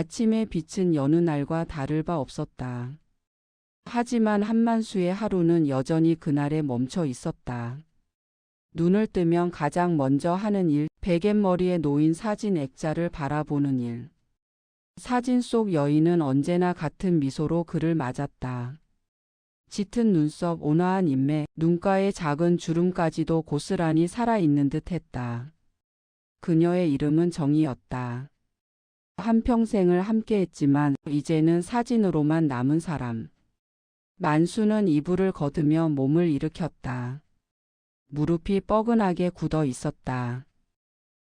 아침의 빛은 여느 날과 다를 바 없었다. 하지만 한만수의 하루는 여전히 그날에 멈춰 있었다. 눈을 뜨면 가장 먼저 하는 일, 베갯머리에 놓인 사진 액자를 바라보는 일. 사진 속 여인은 언제나 같은 미소로 그를 맞았다. 짙은 눈썹, 온화한 인매, 눈가의 작은 주름까지도 고스란히 살아있는 듯 했다. 그녀의 이름은 정이었다. 한평생을 함께했지만 이제는 사진으로만 남은 사람. 만수는 이불을 걷으며 몸을 일으켰다. 무릎이 뻐근하게 굳어 있었다.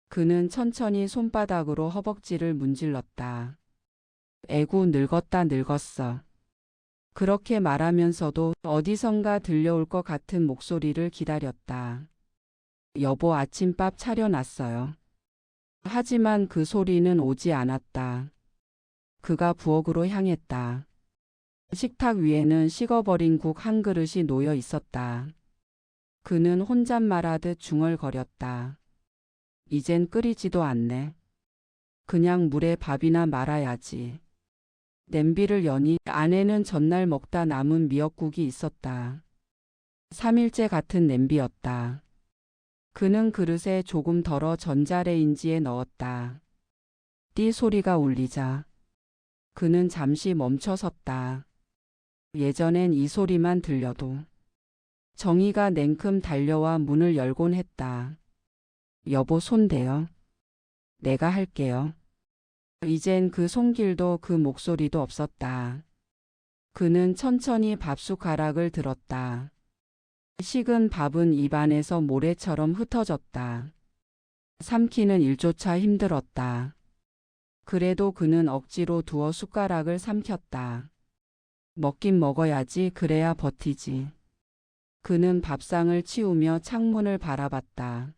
그는 천천히 손바닥으로 허벅지를 문질렀다. 에구, 늙었다, 늙었어. 그렇게 말하면서도 어디선가 들려올 것 같은 목소리를 기다렸다. 여보, 아침밥 차려놨어요. 하지만 그 소리는 오지 않았다. 그가 부엌으로 향했다. 식탁 위에는 식어버린 국 한 그릇이 놓여 있었다. 그는 혼잣말하듯 중얼거렸다. 이젠 끓이지도 않네. 그냥 물에 밥이나 말아야지. 냄비를 여니 안에는 전날 먹다 남은 미역국이 있었다. 3일째 같은 냄비였다. 그는 그릇에 조금 덜어 전자레인지에 넣었다. 띠 소리가 울리자 그는 잠시 멈춰 섰다. 예전엔 이 소리만 들려도. 정희가 냉큼 달려와 문을 열곤 했다. 여보, 손 대요. 내가 할게요. 이젠 그 손길도 그 목소리도 없었다. 그는 천천히 밥숟가락을 들었다. 식은 밥은 입안에서 모래처럼 흩어졌다. 삼키는 일조차 힘들었다. 그래도 그는 억지로 두어 숟가락을 삼켰다. 먹긴 먹어야지, 그래야 버티지. 그는 밥상을 치우며 창문을 바라봤다.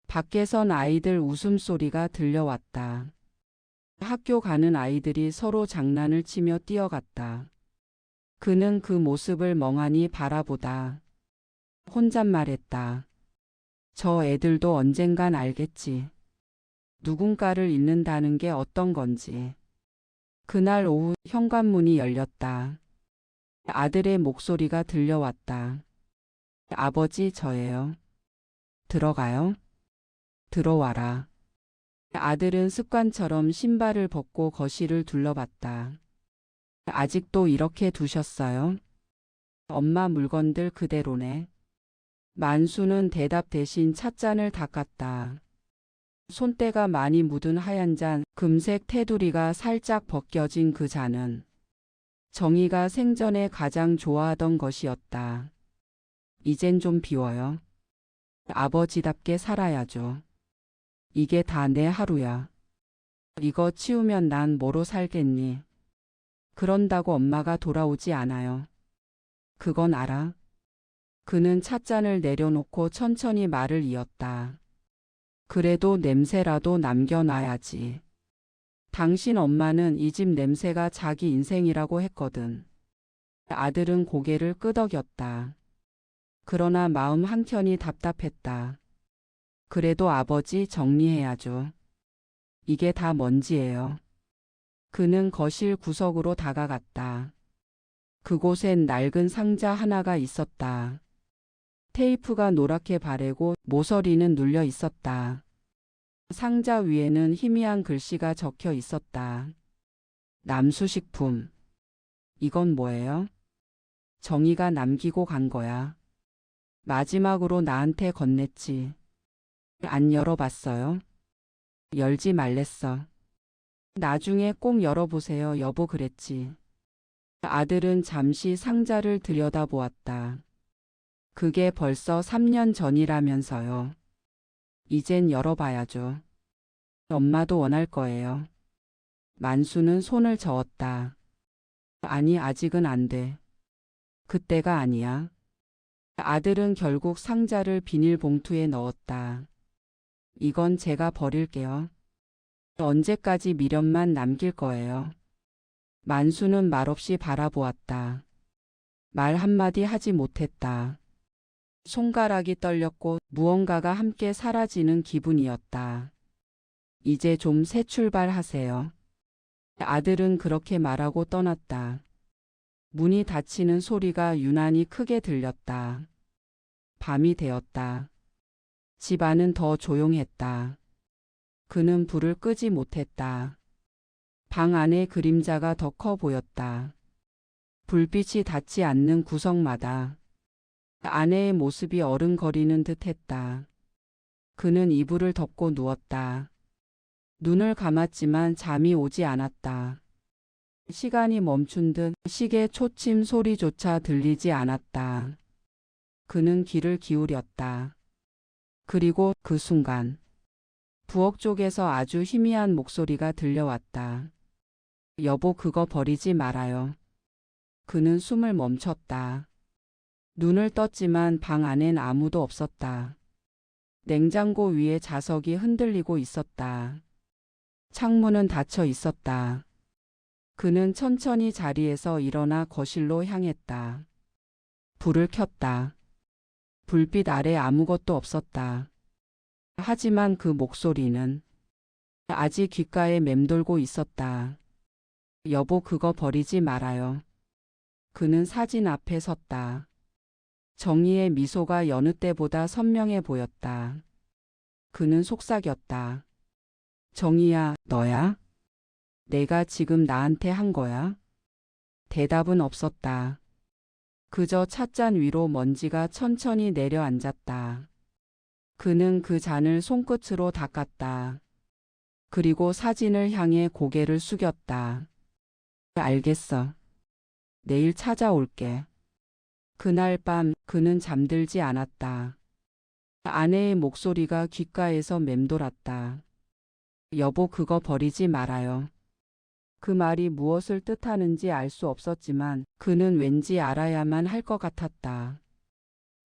밖에선 아이들 웃음소리가 들려왔다. 학교 가는 아이들이 서로 장난을 치며 뛰어갔다. 그는 그 모습을 멍하니 바라보다 혼잣말했다. 저 애들도 언젠간 알겠지. 누군가를 잊는다는 게 어떤 건지. 그날 오후 현관문이 열렸다. 아들의 목소리가 들려왔다. 아버지, 저예요. 들어가요? 들어와라. 아들은 습관처럼 신발을 벗고 거실을 둘러봤다. 아직도 이렇게 두셨어요? 엄마 물건들 그대로네. 만수는 대답 대신 찻잔을 닦았다. 손때가 많이 묻은 하얀 잔, 금색 테두리가 살짝 벗겨진 그 잔은 정희가 생전에 가장 좋아하던 것이었다. 이젠 좀 비워요. 아버지답게 살아야죠. 이게 다 내 하루야. 이거 치우면 난 뭐로 살겠니? 그런다고 엄마가 돌아오지 않아요. 그건 알아. 그는 찻잔을 내려놓고 천천히 말을 이었다. 그래도 냄새라도 남겨놔야지. 당신 엄마는 이 집 냄새가 자기 인생이라고 했거든. 아들은 고개를 끄덕였다. 그러나 마음 한켠이 답답했다. 그래도 아버지, 정리해야죠. 이게 다 먼지예요. 그는 거실 구석으로 다가갔다. 그곳엔 낡은 상자 하나가 있었다. 테이프가 노랗게 바래고 모서리는 눌려 있었다. 상자 위에는 희미한 글씨가 적혀 있었다. 남수식품. 이건 뭐예요? 정희가 남기고 간 거야. 마지막으로 나한테 건넸지. 안 열어봤어요? 열지 말랬어. 나중에 꼭 열어보세요, 여보, 그랬지. 아들은 잠시 상자를 들여다보았다. 그게 벌써 3년 전이라면서요. 이젠 열어봐야죠. 엄마도 원할 거예요. 만수는 손을 저었다. 아니, 아직은 안 돼. 그때가 아니야. 아들은 결국 상자를 비닐봉투에 넣었다. 이건 제가 버릴게요. 언제까지 미련만 남길 거예요. 만수는 말없이 바라보았다. 말 한마디 하지 못했다. 손가락이 떨렸고 무언가가 함께 사라지는 기분이었다. 이제 좀 새 출발하세요. 아들은 그렇게 말하고 떠났다. 문이 닫히는 소리가 유난히 크게 들렸다. 밤이 되었다. 집 안은 더 조용했다. 그는 불을 끄지 못했다. 방 안의 그림자가 더 커 보였다. 불빛이 닿지 않는 구석마다 아내의 모습이 어른거리는 듯했다. 그는 이불을 덮고 누웠다. 눈을 감았지만 잠이 오지 않았다. 시간이 멈춘 듯 시계 초침 소리조차 들리지 않았다. 그는 귀를 기울였다. 그리고 그 순간 부엌 쪽에서 아주 희미한 목소리가 들려왔다. 여보, 그거 버리지 말아요. 그는 숨을 멈췄다. 눈을 떴지만 방 안엔 아무도 없었다. 냉장고 위에 자석이 흔들리고 있었다. 창문은 닫혀 있었다. 그는 천천히 자리에서 일어나 거실로 향했다. 불을 켰다. 불빛 아래 아무것도 없었다. 하지만 그 목소리는 아직 귓가에 맴돌고 있었다. 여보, 그거 버리지 말아요. 그는 사진 앞에 섰다. 정희의 미소가 여느 때보다 선명해 보였다. 그는 속삭였다. 정희야, 너야? 내가 지금 나한테 한 거야? 대답은 없었다. 그저 찻잔 위로 먼지가 천천히 내려앉았다. 그는 그 잔을 손끝으로 닦았다. 그리고 사진을 향해 고개를 숙였다. 알겠어. 내일 찾아올게. 그날 밤 그는 잠들지 않았다. 아내의 목소리가 귓가에서 맴돌았다. 여보, 그거 버리지 말아요. 그 말이 무엇을 뜻하는지 알 수 없었지만 그는 왠지 알아야만 할 것 같았다.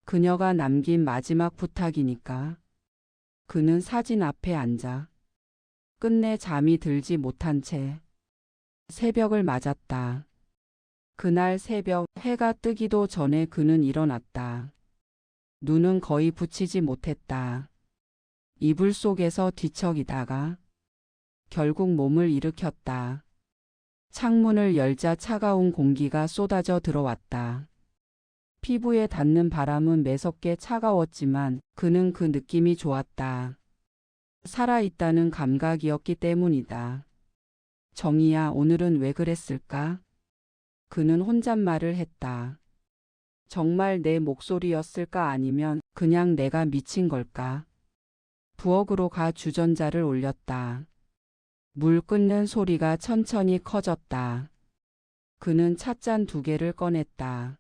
그녀가 남긴 마지막 부탁이니까. 그는 사진 앞에 앉아 끝내 잠이 들지 못한 채 새벽을 맞았다. 그날 새벽 해가 뜨기도 전에 그는 일어났다. 눈은 거의 붙이지 못했다. 이불 속에서 뒤척이다가 결국 몸을 일으켰다. 창문을 열자 차가운 공기가 쏟아져 들어왔다. 피부에 닿는 바람은 매섭게 차가웠지만 그는 그 느낌이 좋았다. 살아있다는 감각이었기 때문이다. 정희야, 오늘은 왜 그랬을까? 그는 혼잣말을 했다. 정말 내 목소리였을까, 아니면 그냥 내가 미친 걸까? 부엌으로 가 주전자를 올렸다. 물 끓는 소리가 천천히 커졌다. 그는 찻잔 2개를 꺼냈다.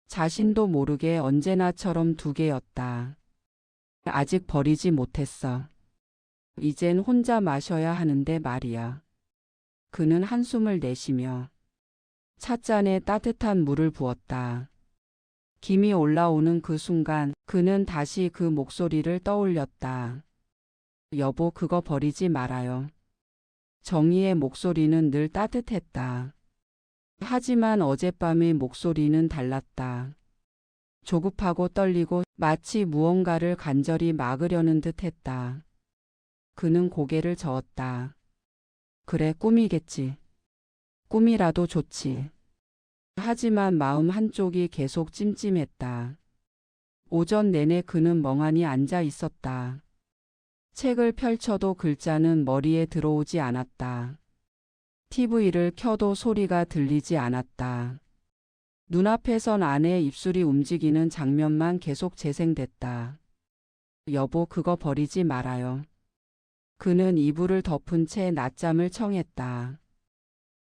자신도 모르게 언제나처럼 2개였다. 아직 버리지 못했어. 이젠 혼자 마셔야 하는데 말이야. 그는 한숨을 내쉬며 찻잔에 따뜻한 물을 부었다. 김이 올라오는 그 순간 그는 다시 그 목소리를 떠올렸다. 여보, 그거 버리지 말아요. 정희의 목소리는 늘 따뜻했다. 하지만 어젯밤의 목소리는 달랐다. 조급하고 떨리고 마치 무언가를 간절히 막으려는 듯했다. 그는 고개를 저었다. 그래, 꿈이겠지. 꿈이라도 좋지. 하지만 마음 한쪽이 계속 찜찜했다. 오전 내내 그는 멍하니 앉아 있었다. 책을 펼쳐도 글자는 머리에 들어오지 않았다. TV를 켜도 소리가 들리지 않았다. 눈앞에선 아내의 입술이 움직이는 장면만 계속 재생됐다. 여보, 그거 버리지 말아요. 그는 이불을 덮은 채 낮잠을 청했다.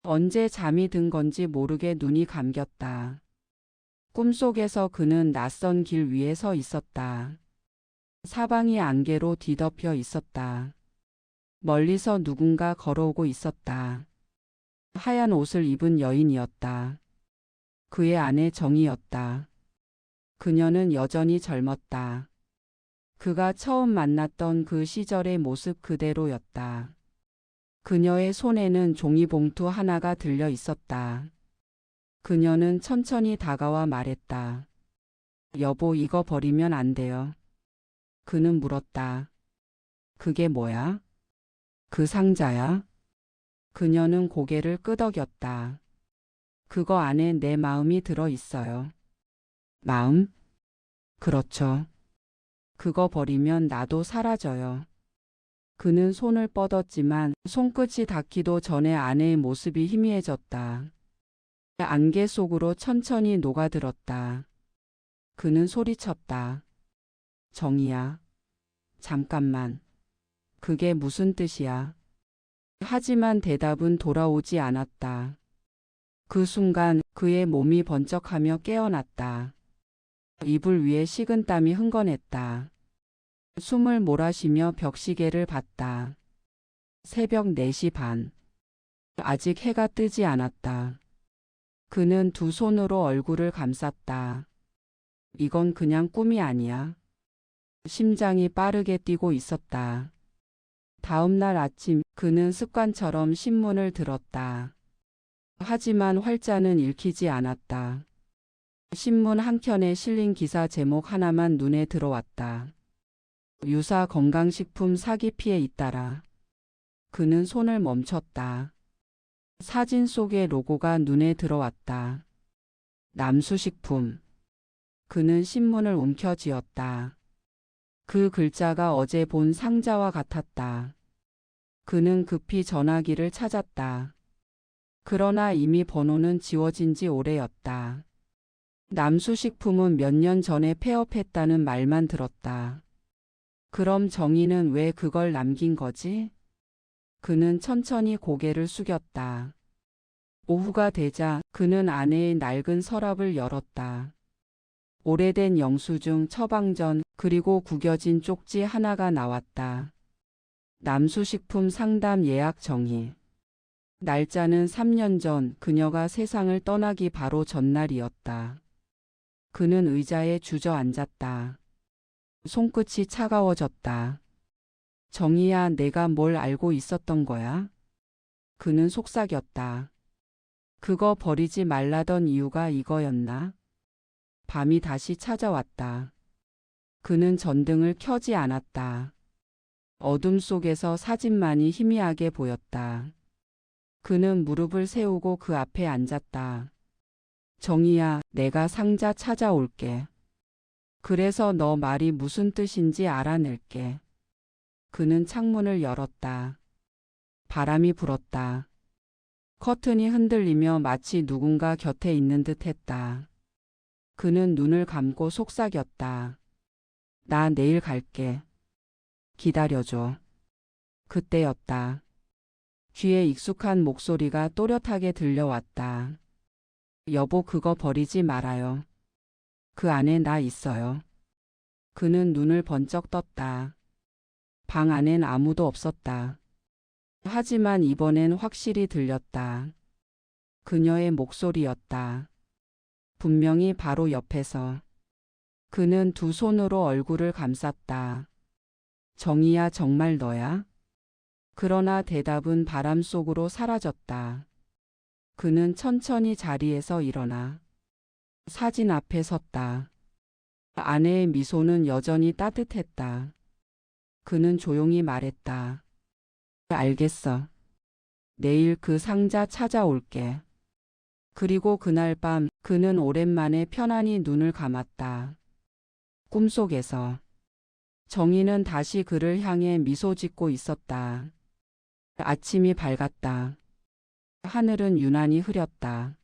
언제 잠이 든 건지 모르게 눈이 감겼다. 꿈속에서 그는 낯선 길 위에 서 있었다. 사방이 안개로 뒤덮여 있었다. 멀리서 누군가 걸어오고 있었다. 하얀 옷을 입은 여인이었다. 그의 아내 정희였다. 그녀는 여전히 젊었다. 그가 처음 만났던 그 시절의 모습 그대로였다. 그녀의 손에는 종이봉투 하나가 들려 있었다. 그녀는 천천히 다가와 말했다. 여보, 이거 버리면 안 돼요. 그는 물었다. 그게 뭐야? 그 상자야? 그녀는 고개를 끄덕였다. 그거 안에 내 마음이 들어 있어요. 마음? 그렇죠. 그거 버리면 나도 사라져요. 그는 손을 뻗었지만 손끝이 닿기도 전에 아내의 모습이 희미해졌다. 안개 속으로 천천히 녹아들었다. 그는 소리쳤다. 정희야, 잠깐만. 그게 무슨 뜻이야? 하지만 대답은 돌아오지 않았다. 그 순간 그의 몸이 번쩍하며 깨어났다. 이불 위에 식은땀이 흥건했다. 숨을 몰아쉬며 벽시계를 봤다. 새벽 4시 반. 아직 해가 뜨지 않았다. 그는 두 손으로 얼굴을 감쌌다. 이건 그냥 꿈이 아니야. 심장이 빠르게 뛰고 있었다. 다음 날 아침 그는 습관처럼 신문을 들었다. 하지만 활자는 읽히지 않았다. 신문 한 켠에 실린 기사 제목 하나만 눈에 들어왔다. 유사 건강식품 사기 피해 잇따라. 그는 손을 멈췄다. 사진 속의 로고가 눈에 들어왔다. 남수식품. 그는 신문을 움켜쥐었다. 그 글자가 어제 본 상자와 같았다. 그는 급히 전화기를 찾았다. 그러나 이미 번호는 지워진 지 오래였다. 남수식품은 몇 년 전에 폐업했다는 말만 들었다. 그럼 정희는 왜 그걸 남긴 거지? 그는 천천히 고개를 숙였다. 오후가 되자 그는 아내의 낡은 서랍을 열었다. 오래된 영수증, 처방전, 그리고 구겨진 쪽지 하나가 나왔다. 남수식품 상담 예약 정의. 날짜는 3년 전 그녀가 세상을 떠나기 바로 전날이었다. 그는 의자에 주저앉았다. 손끝이 차가워졌다. 정희야, 내가 뭘 알고 있었던 거야? 그는 속삭였다. 그거 버리지 말라던 이유가 이거였나? 밤이 다시 찾아왔다. 그는 전등을 켜지 않았다. 어둠 속에서 사진만이 희미하게 보였다. 그는 무릎을 세우고 그 앞에 앉았다. 정희야, 내가 상자 찾아올게. 그래서 너 말이 무슨 뜻인지 알아낼게. 그는 창문을 열었다. 바람이 불었다. 커튼이 흔들리며 마치 누군가 곁에 있는 듯 했다. 그는 눈을 감고 속삭였다. 나 내일 갈게. 기다려줘. 그때였다. 귀에 익숙한 목소리가 또렷하게 들려왔다. 여보, 그거 버리지 말아요. 그 안에 나 있어요. 그는 눈을 번쩍 떴다. 방 안엔 아무도 없었다. 하지만 이번엔 확실히 들렸다. 그녀의 목소리였다. 분명히 바로 옆에서. 그는 두 손으로 얼굴을 감쌌다. 정희야, 정말 너야? 그러나 대답은 바람 속으로 사라졌다. 그는 천천히 자리에서 일어나 사진 앞에 섰다. 아내의 미소는 여전히 따뜻했다. 그는 조용히 말했다. 알겠어. 내일 그 상자 찾아올게. 그리고 그날 밤 그는 오랜만에 편안히 눈을 감았다. 꿈속에서 정희는 다시 그를 향해 미소 짓고 있었다. 아침이 밝았다. 하늘은 유난히 흐렸다.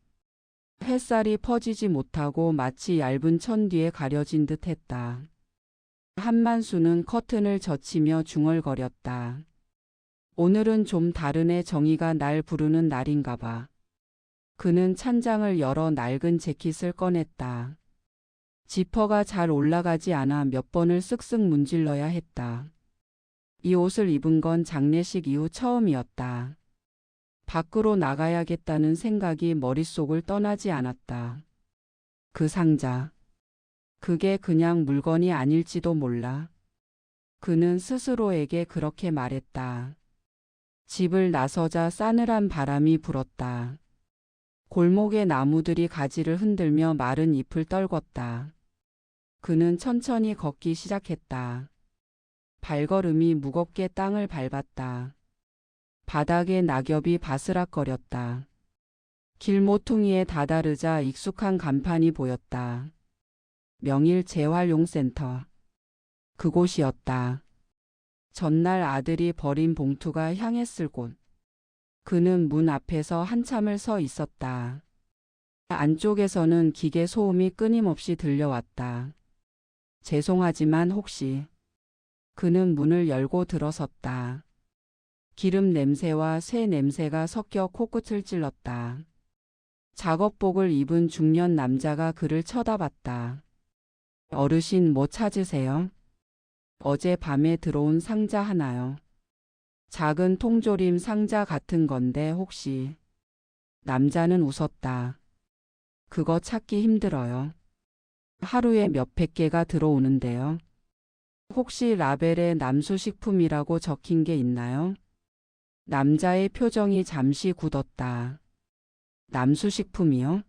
햇살이 퍼지지 못하고 마치 얇은 천 뒤에 가려진 듯 했다. 한만수는 커튼을 젖히며 중얼거렸다. 오늘은 좀 다르네. 정희가 날 부르는 날인가 봐. 그는 찬장을 열어 낡은 재킷을 꺼냈다. 지퍼가 잘 올라가지 않아 몇 번을 쓱쓱 문질러야 했다. 이 옷을 입은 건 장례식 이후 처음이었다. 밖으로 나가야겠다는 생각이 머릿속을 떠나지 않았다. 그 상자. 그게 그냥 물건이 아닐지도 몰라. 그는 스스로에게 그렇게 말했다. 집을 나서자 싸늘한 바람이 불었다. 골목의 나무들이 가지를 흔들며 마른 잎을 떨궜다. 그는 천천히 걷기 시작했다. 발걸음이 무겁게 땅을 밟았다. 바닥에 낙엽이 바스락거렸다. 길 모퉁이에 다다르자 익숙한 간판이 보였다. 명일 재활용센터. 그곳이었다. 전날 아들이 버린 봉투가 향했을 곳. 그는 문 앞에서 한참을 서 있었다. 안쪽에서는 기계 소음이 끊임없이 들려왔다. 죄송하지만 혹시. 그는 문을 열고 들어섰다. 기름 냄새와 새 냄새가 섞여 코끝을 찔렀다. 작업복을 입은 중년 남자가 그를 쳐다봤다. 어르신 뭐 찾으세요? 어제 밤에 들어온 상자 하나요. 작은 통조림 상자 같은 건데 혹시. 남자는 웃었다. 그거 찾기 힘들어요. 하루에 몇백 개가 들어오는데요. 혹시 라벨에 남수식품이라고 적힌 게 있나요? 남자의 표정이 잠시 굳었다. 남수식품이요?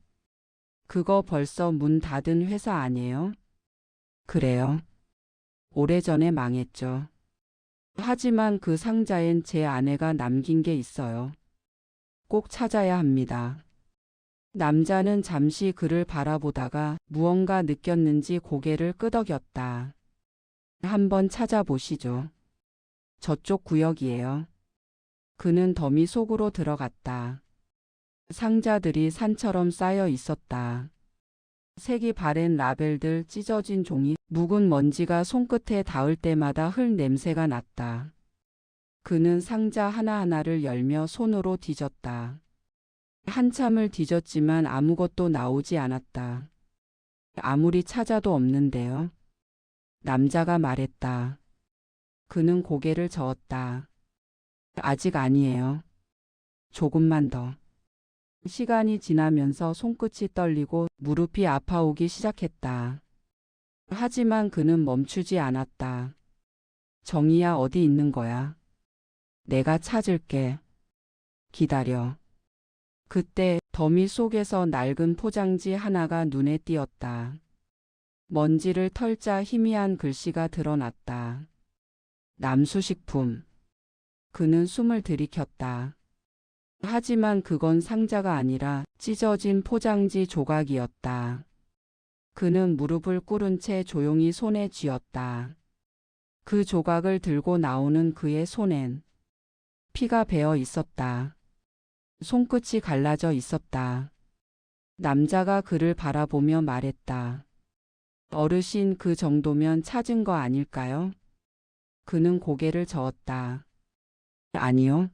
그거 벌써 문 닫은 회사 아니에요? 그래요. 오래전에 망했죠. 하지만 그 상자엔 제 아내가 남긴 게 있어요. 꼭 찾아야 합니다. 남자는 잠시 그를 바라보다가 무언가 느꼈는지 고개를 끄덕였다. 한번 찾아보시죠. 저쪽 구역이에요. 그는 더미 속으로 들어갔다. 상자들이 산처럼 쌓여 있었다. 색이 바랜 라벨들, 찢어진 종이, 묵은 먼지가 손끝에 닿을 때마다 흙 냄새가 났다. 그는 상자 하나하나를 열며 손으로 뒤졌다. 한참을 뒤졌지만 아무것도 나오지 않았다. 아무리 찾아도 없는데요. 남자가 말했다. 그는 고개를 저었다. 아직 아니에요. 조금만 더. 시간이 지나면서 손끝이 떨리고 무릎이 아파오기 시작했다. 하지만 그는 멈추지 않았다. 정이야, 어디 있는 거야? 내가 찾을게. 기다려. 그때 더미 속에서 낡은 포장지 하나가 눈에 띄었다. 먼지를 털자 희미한 글씨가 드러났다. 남수식품. 그는 숨을 들이켰다. 하지만 그건 상자가 아니라 찢어진 포장지 조각이었다. 그는 무릎을 꿇은 채 조용히 손에 쥐었다. 그 조각을 들고 나오는 그의 손엔 피가 배어 있었다. 손끝이 갈라져 있었다. 남자가 그를 바라보며 말했다. 어르신, 그 정도면 찾은 거 아닐까요? 그는 고개를 저었다. 아니요.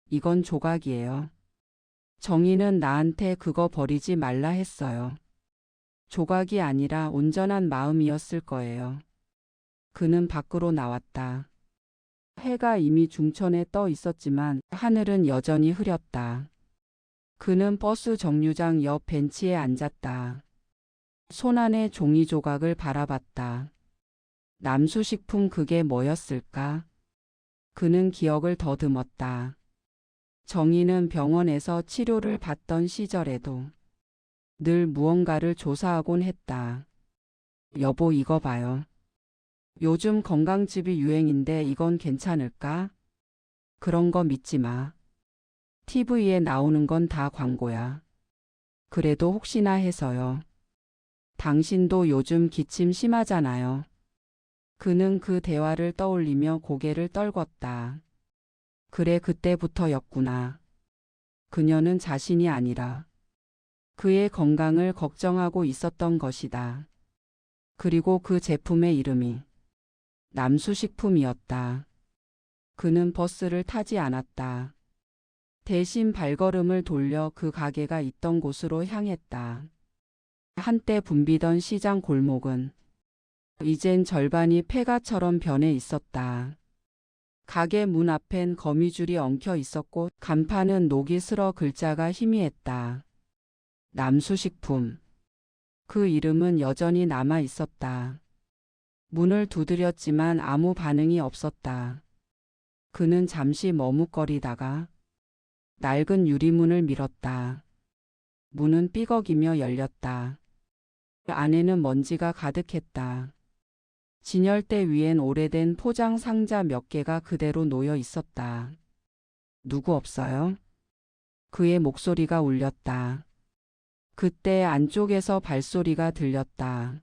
이건 조각이에요. 정의는 나한테 그거 버리지 말라 했어요. 조각이 아니라 온전한 마음이었을 거예요. 그는 밖으로 나왔다. 해가 이미 중천에 떠 있었지만 하늘은 여전히 흐렸다. 그는 버스 정류장 옆 벤치에 앉았다. 손안에 종이 조각을 바라봤다. 남수식품, 그게 뭐였을까? 그는 기억을 더듬었다. 정희는 병원에서 치료를 받던 시절에도 늘 무언가를 조사하곤 했다. 여보, 이거 봐요. 요즘 건강즙이 유행인데 이건 괜찮을까? 그런 거 믿지 마. TV에 나오는 건 다 광고야. 그래도 혹시나 해서요. 당신도 요즘 기침 심하잖아요. 그는 그 대화를 떠올리며 고개를 떨궜다. 그래, 그때부터였구나. 그녀는 자신이 아니라 그의 건강을 걱정하고 있었던 것이다. 그리고 그 제품의 이름이 남수식품이었다. 그는 버스를 타지 않았다. 대신 발걸음을 돌려 그 가게가 있던 곳으로 향했다. 한때 붐비던 시장 골목은 이젠 절반이 폐가처럼 변해 있었다. 가게 문 앞엔 거미줄이 엉켜 있었고 간판은 녹이 슬어 글자가 희미했다. 남수식품. 그 이름은 여전히 남아 있었다. 문을 두드렸지만 아무 반응이 없었다. 그는 잠시 머뭇거리다가 낡은 유리문을 밀었다. 문은 삐걱이며 열렸다. 안에는 먼지가 가득했다. 진열대 위엔 오래된 포장 상자 몇 개가 그대로 놓여 있었다. 누구 없어요? 그의 목소리가 울렸다. 그때 안쪽에서 발소리가 들렸다.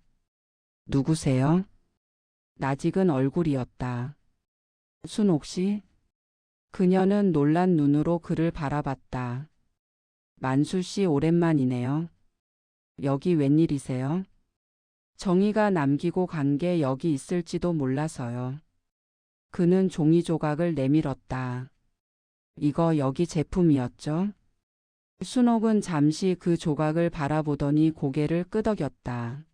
누구세요? 낯익은 얼굴이었다. 순옥 씨? 그녀는 놀란 눈으로 그를 바라봤다. 만수 씨 오랜만이네요. 여기 웬일이세요? 정희가 남기고 간 게 여기 있을지도 몰라서요. 그는 종이 조각을 내밀었다. 이거 여기 제품이었죠? 순옥은 잠시 그 조각을 바라보더니 고개를 끄덕였다.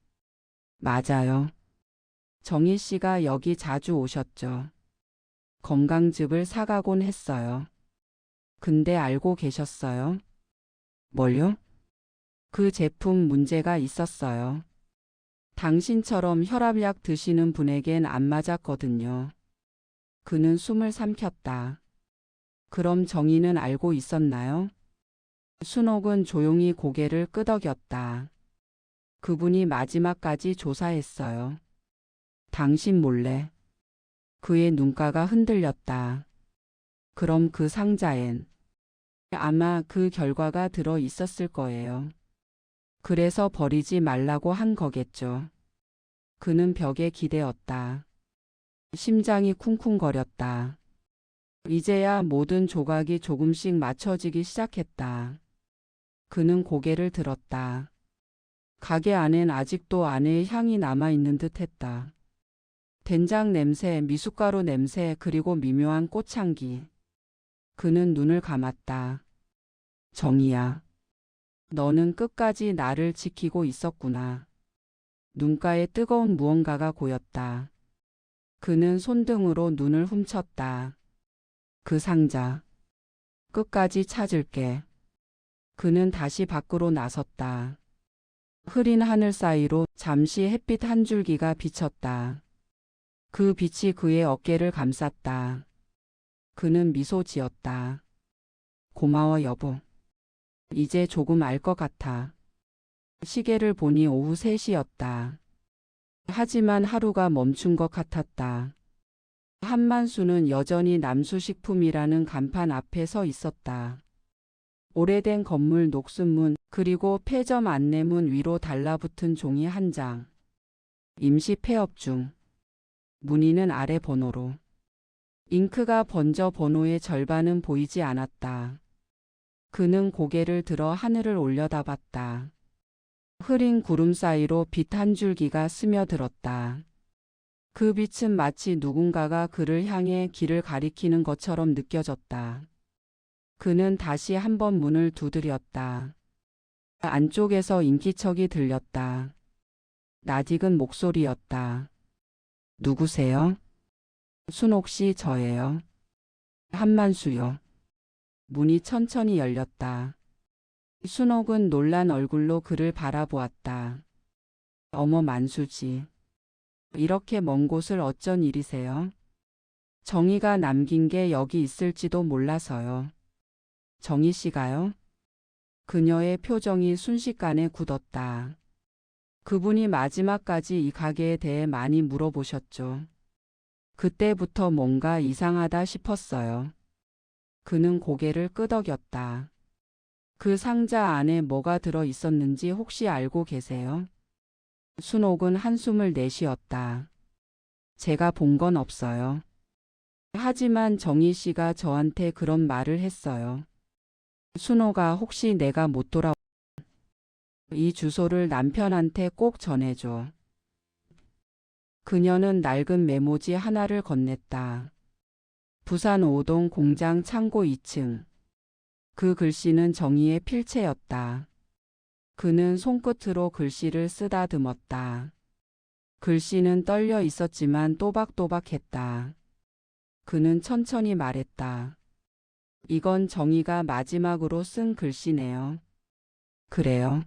맞아요. 정희 씨가 여기 자주 오셨죠. 건강즙을 사가곤 했어요. 근데 알고 계셨어요? 뭘요? 그 제품 문제가 있었어요. 당신처럼 혈압약 드시는 분에겐 안 맞았거든요. 그는 숨을 삼켰다. 그럼 정희는 알고 있었나요? 순옥은 조용히 고개를 끄덕였다. 그분이 마지막까지 조사했어요. 당신 몰래. 그의 눈가가 흔들렸다. 그럼 그 상자엔 아마 그 결과가 들어 있었을 거예요. 그래서 버리지 말라고 한 거겠죠. 그는 벽에 기대었다. 심장이 쿵쿵거렸다. 이제야 모든 조각이 조금씩 맞춰지기 시작했다. 그는 고개를 들었다. 가게 안엔 아직도 아내의 향이 남아있는 듯 했다. 된장 냄새, 미숫가루 냄새, 그리고 미묘한 꽃향기. 그는 눈을 감았다. 정희야. 너는 끝까지 나를 지키고 있었구나. 눈가에 뜨거운 무언가가 고였다. 그는 손등으로 눈을 훔쳤다. 그 상자. 끝까지 찾을게. 그는 다시 밖으로 나섰다. 흐린 하늘 사이로 잠시 햇빛 한 줄기가 비쳤다. 그 빛이 그의 어깨를 감쌌다. 그는 미소 지었다. 고마워 여보. 이제 조금 알 것 같아. 시계를 보니 오후 3시였다. 하지만 하루가 멈춘 것 같았다. 한만수는 여전히 남수식품이라는 간판 앞에 서 있었다. 오래된 건물 녹슨문 그리고 폐점 안내문 위로 달라붙은 종이 한 장. 임시 폐업 중. 문의는 아래 번호로. 잉크가 번져 번호의 절반은 보이지 않았다. 그는 고개를 들어 하늘을 올려다봤다. 흐린 구름 사이로 빛 한 줄기가 스며들었다. 그 빛은 마치 누군가가 그를 향해 길을 가리키는 것처럼 느껴졌다. 그는 다시 한번 문을 두드렸다. 안쪽에서 인기척이 들렸다. 낯익은 목소리였다. 누구세요? 순옥 씨 저예요. 한만수요. 문이 천천히 열렸다. 순옥은 놀란 얼굴로 그를 바라보았다. 어머 만수지. 이렇게 먼 곳을 어쩐 일이세요? 정희가 남긴 게 여기 있을지도 몰라서요. 정희 씨가요? 그녀의 표정이 순식간에 굳었다. 그분이 마지막까지 이 가게에 대해 많이 물어보셨죠. 그때부터 뭔가 이상하다 싶었어요. 그는 고개를 끄덕였다. 그 상자 안에 뭐가 들어 있었는지 혹시 알고 계세요? 순옥은 한숨을 내쉬었다. 제가 본 건 없어요. 하지만 정희 씨가 저한테 그런 말을 했어요. 순옥아 혹시 내가 못 돌아오면 이 주소를 남편한테 꼭 전해줘. 그녀는 낡은 메모지 하나를 건넸다. 부산 5동 공장 창고 2층. 그 글씨는 정희의 필체였다. 그는 손끝으로 글씨를 쓰다듬었다. 글씨는 떨려 있었지만 또박또박했다. 그는 천천히 말했다. 이건 정희가 마지막으로 쓴 글씨네요. 그래요.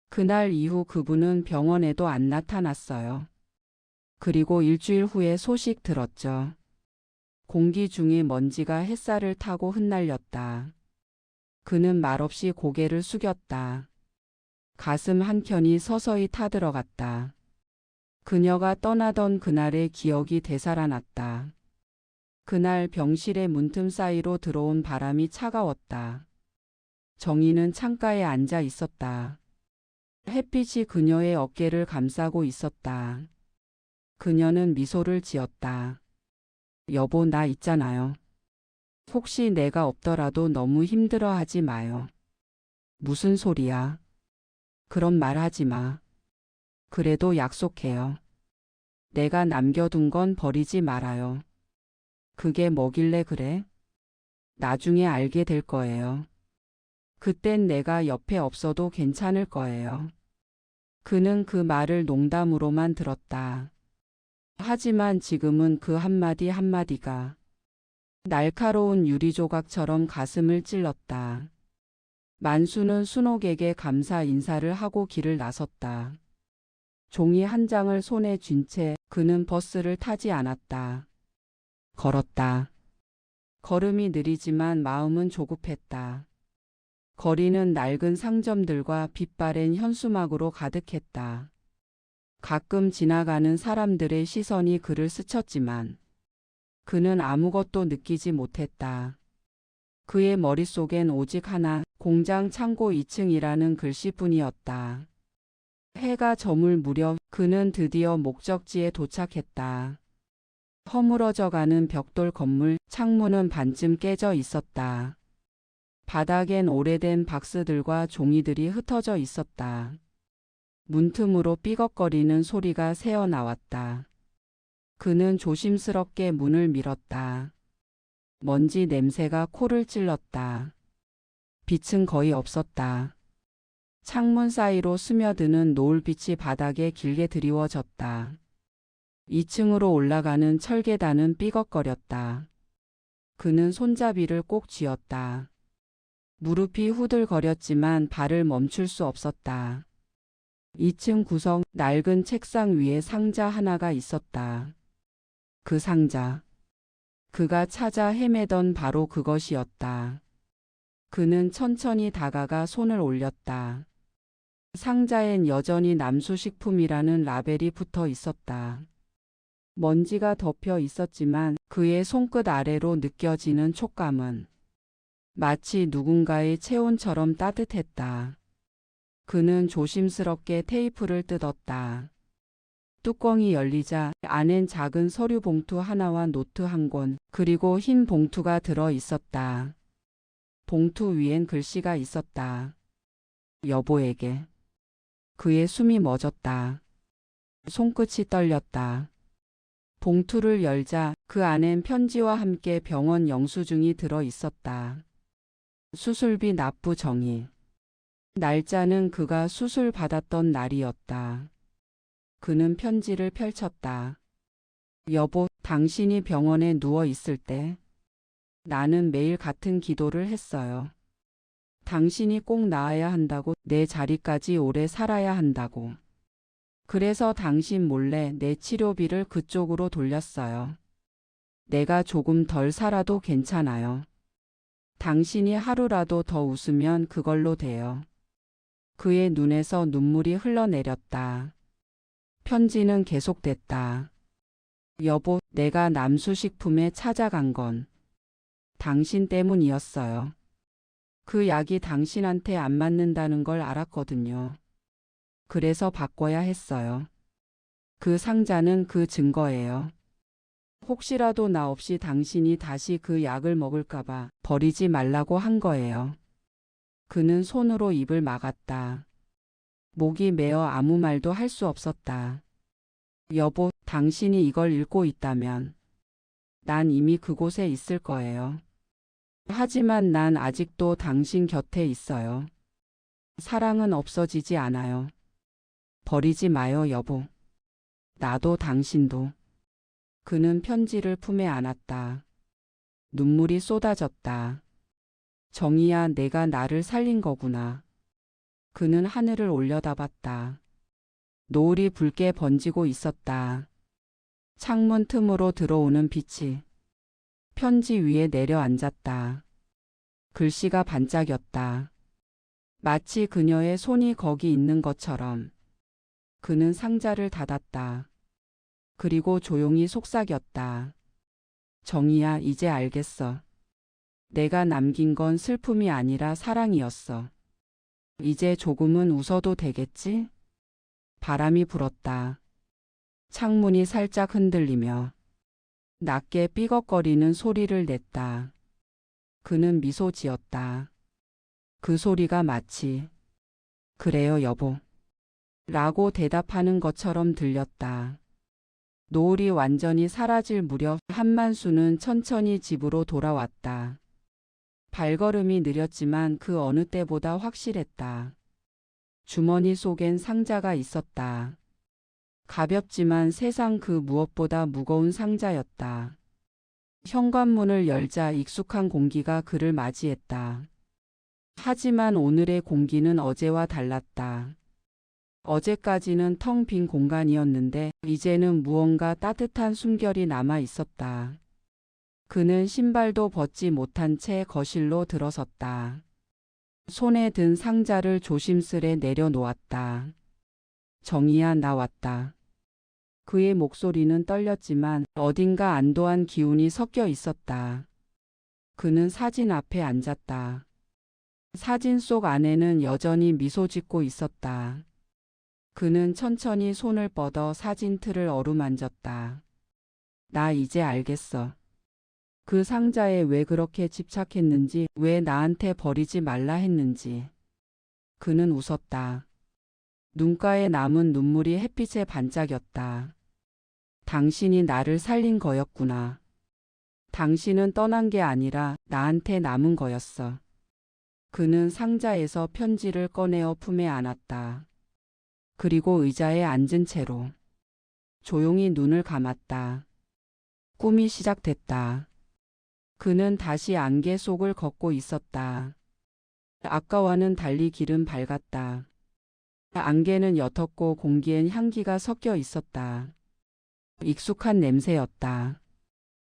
그날 이후 그분은 병원에도 안 나타났어요. 그리고 일주일 후에 소식 들었죠. 공기 중에 먼지가 햇살을 타고 흩날렸다. 그는 말없이 고개를 숙였다. 가슴 한켠이 서서히 타들어갔다. 그녀가 떠나던 그날의 기억이 되살아났다. 그날 병실의 문틈 사이로 들어온 바람이 차가웠다. 정희는 창가에 앉아 있었다. 햇빛이 그녀의 어깨를 감싸고 있었다. 그녀는 미소를 지었다. 여보, 나 있잖아요. 혹시 내가 없더라도 너무 힘들어하지 마요. 무슨 소리야? 그런 말 하지 마. 그래도 약속해요. 내가 남겨둔 건 버리지 말아요. 그게 뭐길래 그래? 나중에 알게 될 거예요. 그땐 내가 옆에 없어도 괜찮을 거예요. 그는 그 말을 농담으로만 들었다. 하지만 지금은 그 한마디 한마디가 날카로운 유리조각처럼 가슴을 찔렀다. 만수는 순옥에게 감사 인사를 하고 길을 나섰다. 종이 한 장을 손에 쥔 채 그는 버스를 타지 않았다. 걸었다. 걸음이 느리지만 마음은 조급했다. 거리는 낡은 상점들과 빛바랜 현수막으로 가득했다. 가끔 지나가는 사람들의 시선이 그를 스쳤지만 그는 아무것도 느끼지 못했다. 그의 머릿속엔 오직 하나, 공장 창고 2층이라는 글씨뿐이었다. 해가 저물 무렵 그는 드디어 목적지에 도착했다. 허물어져가는 벽돌 건물, 창문은 반쯤 깨져 있었다. 바닥엔 오래된 박스들과 종이들이 흩어져 있었다. 문틈으로 삐걱거리는 소리가 새어나왔다. 그는 조심스럽게 문을 밀었다. 먼지 냄새가 코를 찔렀다. 빛은 거의 없었다. 창문 사이로 스며드는 노을빛이 바닥에 길게 드리워졌다. 2층으로 올라가는 철계단은 삐걱거렸다. 그는 손잡이를 꼭 쥐었다. 무릎이 후들거렸지만 발을 멈출 수 없었다. 2층 구석 낡은 책상 위에 상자 하나가 있었다. 그 상자. 그가 찾아 헤매던 바로 그것이었다. 그는 천천히 다가가 손을 올렸다. 상자엔 여전히 남수식품이라는 라벨이 붙어 있었다. 먼지가 덮여 있었지만 그의 손끝 아래로 느껴지는 촉감은 마치 누군가의 체온처럼 따뜻했다. 그는 조심스럽게 테이프를 뜯었다. 뚜껑이 열리자 안엔 작은 서류 봉투 하나와 노트 한 권, 그리고 흰 봉투가 들어 있었다. 봉투 위엔 글씨가 있었다. 여보에게. 그의 숨이 멎었다. 손끝이 떨렸다. 봉투를 열자 그 안엔 편지와 함께 병원 영수증이 들어 있었다. 수술비 납부 정의. 날짜는 그가 수술 받았던 날이었다. 그는 편지를 펼쳤다. 여보, 당신이 병원에 누워 있을 때 나는 매일 같은 기도를 했어요. 당신이 꼭 나아야 한다고, 내 자리까지 오래 살아야 한다고. 그래서 당신 몰래 내 치료비를 그쪽으로 돌렸어요. 내가 조금 덜 살아도 괜찮아요. 당신이 하루라도 더 웃으면 그걸로 돼요. 그의 눈에서 눈물이 흘러내렸다. 편지는 계속됐다. 여보, 내가 남수식품에 찾아간 건 당신 때문이었어요. 그 약이 당신한테 안 맞는다는 걸 알았거든요. 그래서 바꿔야 했어요. 그 상자는 그 증거예요. 혹시라도 나 없이 당신이 다시 그 약을 먹을까봐 버리지 말라고 한 거예요. 그는 손으로 입을 막았다. 목이 메어 아무 말도 할 수 없었다. 여보, 당신이 이걸 읽고 있다면 난 이미 그곳에 있을 거예요. 하지만 난 아직도 당신 곁에 있어요. 사랑은 없어지지 않아요. 버리지 마요, 여보. 나도 당신도. 그는 편지를 품에 안았다. 눈물이 쏟아졌다. 정희야, 내가 나를 살린 거구나. 그는 하늘을 올려다봤다. 노을이 붉게 번지고 있었다. 창문 틈으로 들어오는 빛이 편지 위에 내려앉았다. 글씨가 반짝였다. 마치 그녀의 손이 거기 있는 것처럼. 그는 상자를 닫았다. 그리고 조용히 속삭였다. 정희야, 이제 알겠어. 내가 남긴 건 슬픔이 아니라 사랑이었어. 이제 조금은 웃어도 되겠지? 바람이 불었다. 창문이 살짝 흔들리며 낮게 삐걱거리는 소리를 냈다. 그는 미소 지었다. 그 소리가 마치 그래요, 여보 라고 대답하는 것처럼 들렸다. 노을이 완전히 사라질 무렵 한만수는 천천히 집으로 돌아왔다. 발걸음이 느렸지만 그 어느 때보다 확실했다. 주머니 속엔 상자가 있었다. 가볍지만 세상 그 무엇보다 무거운 상자였다. 현관문을 열자 익숙한 공기가 그를 맞이했다. 하지만 오늘의 공기는 어제와 달랐다. 어제까지는 텅 빈 공간이었는데 이제는 무언가 따뜻한 숨결이 남아 있었다. 그는 신발도 벗지 못한 채 거실로 들어섰다. 손에 든 상자를 조심스레 내려놓았다. 정희야, 나 왔다. 그의 목소리는 떨렸지만 어딘가 안도한 기운이 섞여 있었다. 그는 사진 앞에 앉았다. 사진 속 아내는 여전히 미소 짓고 있었다. 그는 천천히 손을 뻗어 사진 틀을 어루만졌다. 나 이제 알겠어. 그 상자에 왜 그렇게 집착했는지, 왜 나한테 버리지 말라 했는지. 그는 웃었다. 눈가에 남은 눈물이 햇빛에 반짝였다. 당신이 나를 살린 거였구나. 당신은 떠난 게 아니라 나한테 남은 거였어. 그는 상자에서 편지를 꺼내어 품에 안았다. 그리고 의자에 앉은 채로 조용히 눈을 감았다. 꿈이 시작됐다. 그는 다시 안개 속을 걷고 있었다. 아까와는 달리 길은 밝았다. 안개는 옅었고 공기엔 향기가 섞여 있었다. 익숙한 냄새였다.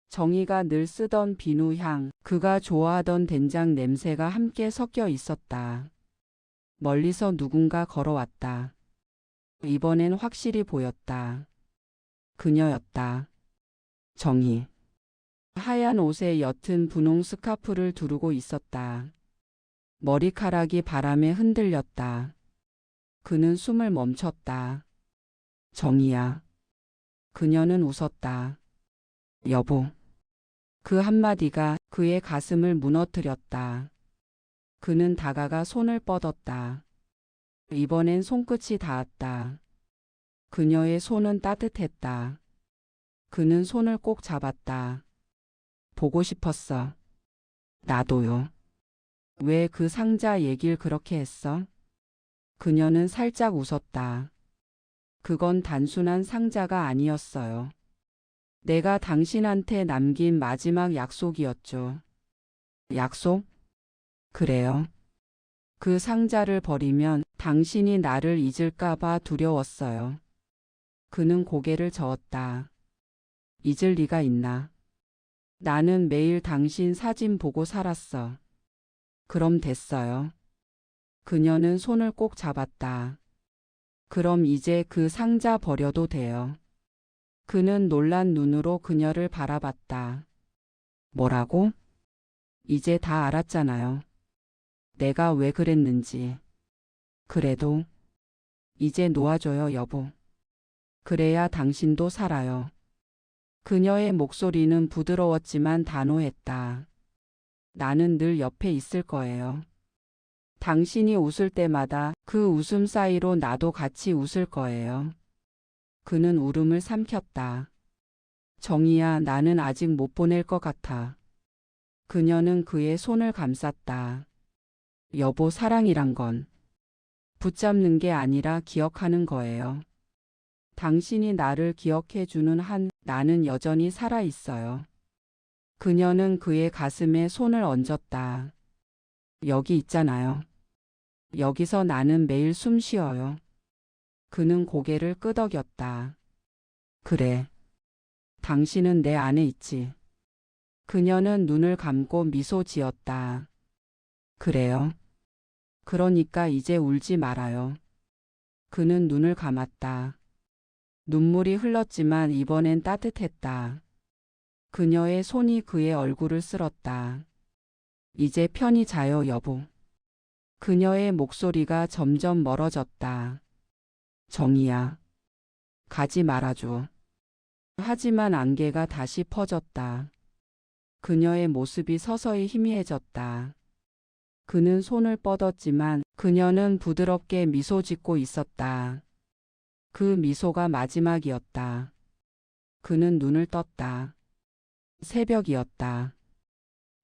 정희가 늘 쓰던 비누향, 그가 좋아하던 된장 냄새가 함께 섞여 있었다. 멀리서 누군가 걸어왔다. 이번엔 확실히 보였다. 그녀였다. 정희. 하얀 옷에 옅은 분홍 스카프를 두르고 있었다. 머리카락이 바람에 흔들렸다. 그는 숨을 멈췄다. 정희야. 그녀는 웃었다. 여보. 그 한마디가 그의 가슴을 무너뜨렸다. 그는 다가가 손을 뻗었다. 이번엔 손끝이 닿았다. 그녀의 손은 따뜻했다. 그는 손을 꼭 잡았다. 보고 싶었어. 나도요. 왜 그 상자 얘길 그렇게 했어? 그녀는 살짝 웃었다. 그건 단순한 상자가 아니었어요. 내가 당신한테 남긴 마지막 약속이었죠. 약속? 그래요. 그 상자를 버리면 당신이 나를 잊을까봐 두려웠어요. 그는 고개를 저었다. 잊을 리가 있나? 나는 매일 당신 사진 보고 살았어. 그럼 됐어요. 그녀는 손을 꼭 잡았다. 그럼 이제 그 상자 버려도 돼요. 그는 놀란 눈으로 그녀를 바라봤다. 뭐라고? 이제 다 알았잖아요. 내가 왜 그랬는지. 그래도 이제 놓아줘요, 여보. 그래야 당신도 살아요. 그녀의 목소리는 부드러웠지만 단호했다. 나는 늘 옆에 있을 거예요. 당신이 웃을 때마다 그 웃음 사이로 나도 같이 웃을 거예요. 그는 울음을 삼켰다. 정희야, 나는 아직 못 보낼 것 같아. 그녀는 그의 손을 감쌌다. 여보, 사랑이란 건 붙잡는 게 아니라 기억하는 거예요. 당신이 나를 기억해 주는 한 나는 여전히 살아 있어요. 그녀는 그의 가슴에 손을 얹었다. 여기 있잖아요. 여기서 나는 매일 숨 쉬어요. 그는 고개를 끄덕였다. 그래. 당신은 내 안에 있지. 그녀는 눈을 감고 미소 지었다. 그래요. 그러니까 이제 울지 말아요. 그는 눈을 감았다. 눈물이 흘렀지만 이번엔 따뜻했다. 그녀의 손이 그의 얼굴을 쓸었다. 이제 편히 자요, 여보. 그녀의 목소리가 점점 멀어졌다. 정희야, 가지 말아줘. 하지만 안개가 다시 퍼졌다. 그녀의 모습이 서서히 희미해졌다. 그는 손을 뻗었지만 그녀는 부드럽게 미소 짓고 있었다. 그 미소가 마지막이었다. 그는 눈을 떴다. 새벽이었다.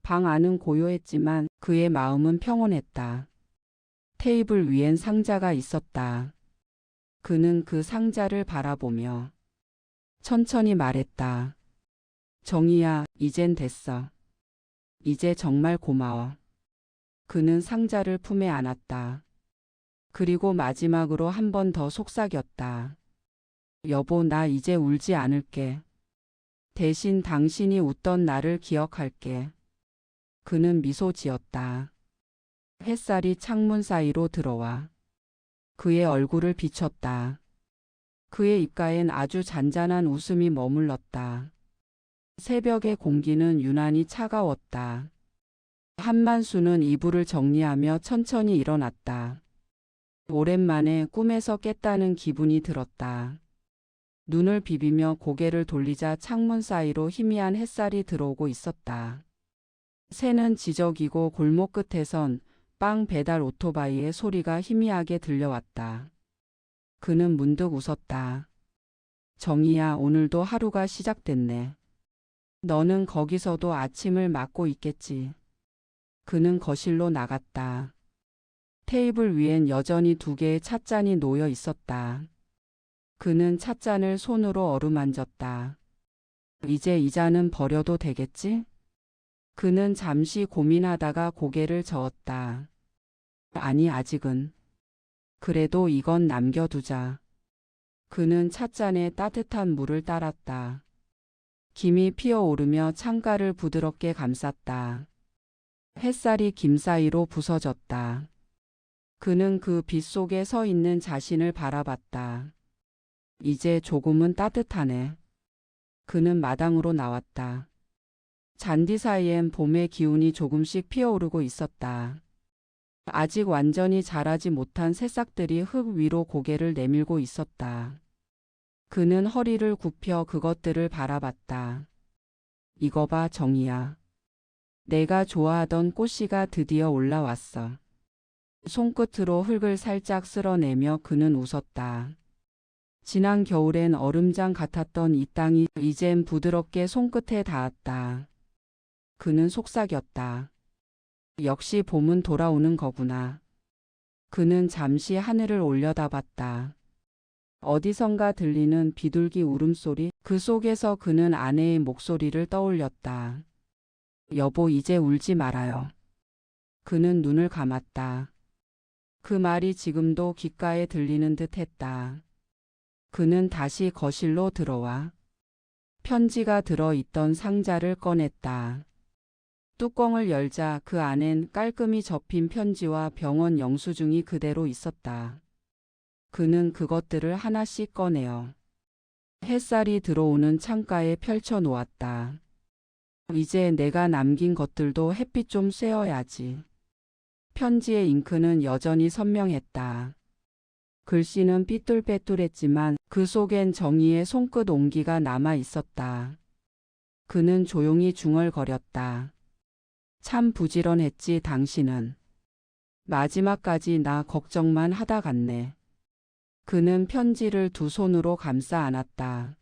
방 안은 고요했지만 그의 마음은 평온했다. 테이블 위엔 상자가 있었다. 그는 그 상자를 바라보며 천천히 말했다. 정희야, 이젠 됐어. 이제 정말 고마워. 그는 상자를 품에 안았다. 그리고 마지막으로 한 번 더 속삭였다. 여보, 나 이제 울지 않을게. 대신 당신이 웃던 나를 기억할게. 그는 미소 지었다. 햇살이 창문 사이로 들어와 그의 얼굴을 비췄다. 그의 입가엔 아주 잔잔한 웃음이 머물렀다. 새벽의 공기는 유난히 차가웠다. 한만수는 이불을 정리하며 천천히 일어났다. 오랜만에 꿈에서 깼다는 기분이 들었다. 눈을 비비며 고개를 돌리자 창문 사이로 희미한 햇살이 들어오고 있었다. 새는 지저귀고 골목 끝에선 빵 배달 오토바이의 소리가 희미하게 들려왔다. 그는 문득 웃었다. 정희야, 오늘도 하루가 시작됐네. 너는 거기서도 아침을 맞고 있겠지. 그는 거실로 나갔다. 테이블 위엔 여전히 2개의 찻잔이 놓여 있었다. 그는 찻잔을 손으로 어루만졌다. 이제 이 잔은 버려도 되겠지? 그는 잠시 고민하다가 고개를 저었다. 아니, 아직은. 그래도 이건 남겨두자. 그는 찻잔에 따뜻한 물을 따랐다. 김이 피어오르며 창가를 부드럽게 감쌌다. 햇살이 김 사이로 부서졌다. 그는 그 빛 속에 서 있는 자신을 바라봤다. 이제 조금은 따뜻하네. 그는 마당으로 나왔다. 잔디 사이엔 봄의 기운이 조금씩 피어오르고 있었다. 아직 완전히 자라지 못한 새싹들이 흙 위로 고개를 내밀고 있었다. 그는 허리를 굽혀 그것들을 바라봤다. 이거 봐, 정희야. 내가 좋아하던 꽃씨가 드디어 올라왔어. 손끝으로 흙을 살짝 쓸어내며 그는 웃었다. 지난 겨울엔 얼음장 같았던 이 땅이 이젠 부드럽게 손끝에 닿았다. 그는 속삭였다. 역시 봄은 돌아오는 거구나. 그는 잠시 하늘을 올려다봤다. 어디선가 들리는 비둘기 울음소리, 그 속에서 그는 아내의 목소리를 떠올렸다. 여보, 이제 울지 말아요. 그는 눈을 감았다. 그 말이 지금도 귓가에 들리는 듯 했다. 그는 다시 거실로 들어와 편지가 들어있던 상자를 꺼냈다. 뚜껑을 열자 그 안엔 깔끔히 접힌 편지와 병원 영수증이 그대로 있었다. 그는 그것들을 하나씩 꺼내어 햇살이 들어오는 창가에 펼쳐 놓았다. 이제 내가 남긴 것들도 햇빛 좀 쐬어야지. 편지의 잉크는 여전히 선명했다. 글씨는 삐뚤빼뚤했지만 그 속엔 정희의 손끝 온기가 남아 있었다. 그는 조용히 중얼거렸다. 참 부지런했지, 당신은. 마지막까지 나 걱정만 하다 갔네. 그는 편지를 2 손으로 감싸 안았다.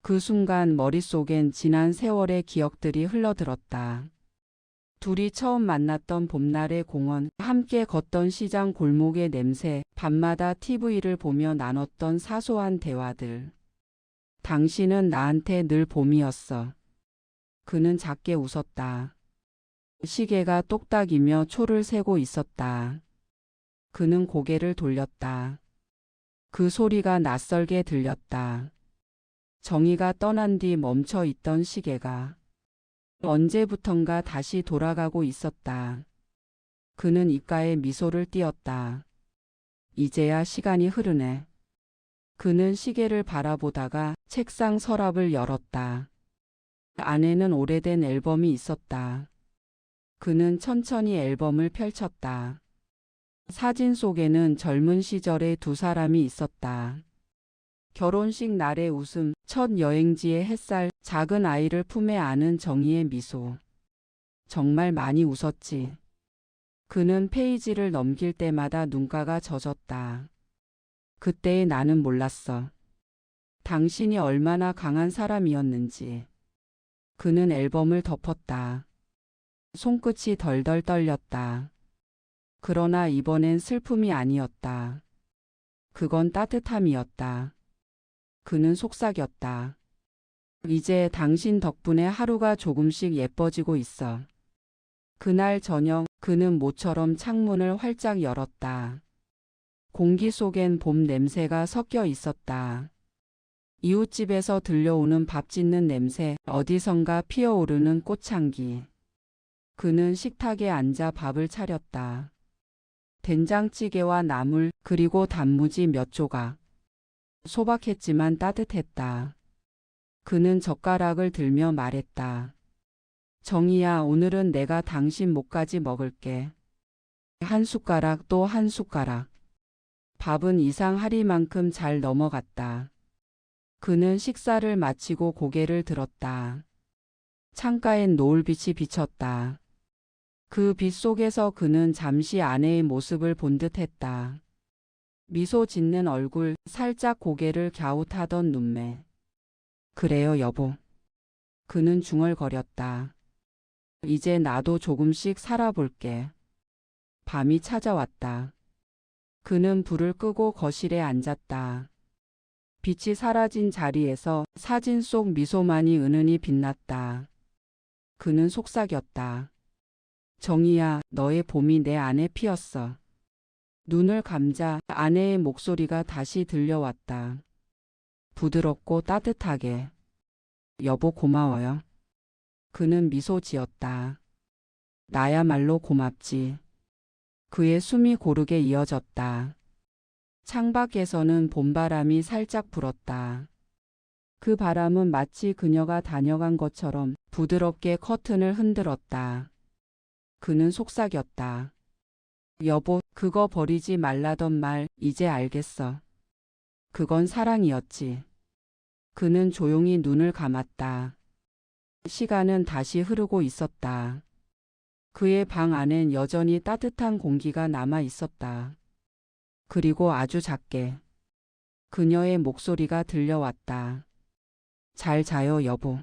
그 순간 머릿속엔 지난 세월의 기억들이 흘러들었다. 둘이 처음 만났던 봄날의 공원, 함께 걷던 시장 골목의 냄새, 밤마다 TV를 보며 나눴던 사소한 대화들. 당신은 나한테 늘 봄이었어. 그는 작게 웃었다. 시계가 똑딱이며 초를 세고 있었다. 그는 고개를 돌렸다. 그 소리가 낯설게 들렸다. 정희가 떠난 뒤 멈춰 있던 시계가 언제부턴가 다시 돌아가고 있었다. 그는 입가에 미소를 띄었다. 이제야 시간이 흐르네. 그는 시계를 바라보다가 책상 서랍을 열었다. 안에는 오래된 앨범이 있었다. 그는 천천히 앨범을 펼쳤다. 사진 속에는 젊은 시절의 두 사람이 있었다. 결혼식 날의 웃음, 첫 여행지의 햇살, 작은 아이를 품에 안은 정희의 미소. 정말 많이 웃었지. 그는 페이지를 넘길 때마다 눈가가 젖었다. 그때의 나는 몰랐어. 당신이 얼마나 강한 사람이었는지. 그는 앨범을 덮었다. 손끝이 덜덜 떨렸다. 그러나 이번엔 슬픔이 아니었다. 그건 따뜻함이었다. 그는 속삭였다. 이제 당신 덕분에 하루가 조금씩 예뻐지고 있어. 그날 저녁 그는 모처럼 창문을 활짝 열었다. 공기 속엔 봄 냄새가 섞여 있었다. 이웃집에서 들려오는 밥 짓는 냄새, 어디선가 피어오르는 꽃향기. 그는 식탁에 앉아 밥을 차렸다. 된장찌개와 나물, 그리고 단무지 몇 조각. 소박했지만 따뜻했다. 그는 젓가락을 들며 말했다. 정희야, 오늘은 내가 당신 목까지 먹을게. 한 숟가락 또 한 숟가락. 밥은 이상하리만큼 잘 넘어갔다. 그는 식사를 마치고 고개를 들었다. 창가엔 노을빛이 비쳤다. 그 빛 속에서 그는 잠시 아내의 모습을 본 듯했다. 미소 짓는 얼굴, 살짝 고개를 갸웃하던 눈매. 그래요, 여보. 그는 중얼거렸다. 이제 나도 조금씩 살아볼게. 밤이 찾아왔다. 그는 불을 끄고 거실에 앉았다. 빛이 사라진 자리에서 사진 속 미소만이 은은히 빛났다. 그는 속삭였다. 정희야, 너의 봄이 내 안에 피었어. 눈을 감자 아내의 목소리가 다시 들려왔다. 부드럽고 따뜻하게. 여보, 고마워요. 그는 미소 지었다. 나야말로 고맙지. 그의 숨이 고르게 이어졌다. 창밖에서는 봄바람이 살짝 불었다. 그 바람은 마치 그녀가 다녀간 것처럼 부드럽게 커튼을 흔들었다. 그는 속삭였다. 여보, 그거 버리지 말라던 말 이제 알겠어. 그건 사랑이었지. 그는 조용히 눈을 감았다. 시간은 다시 흐르고 있었다. 그의 방 안엔 여전히 따뜻한 공기가 남아 있었다. 그리고 아주 작게 그녀의 목소리가 들려왔다. 잘 자요, 여보.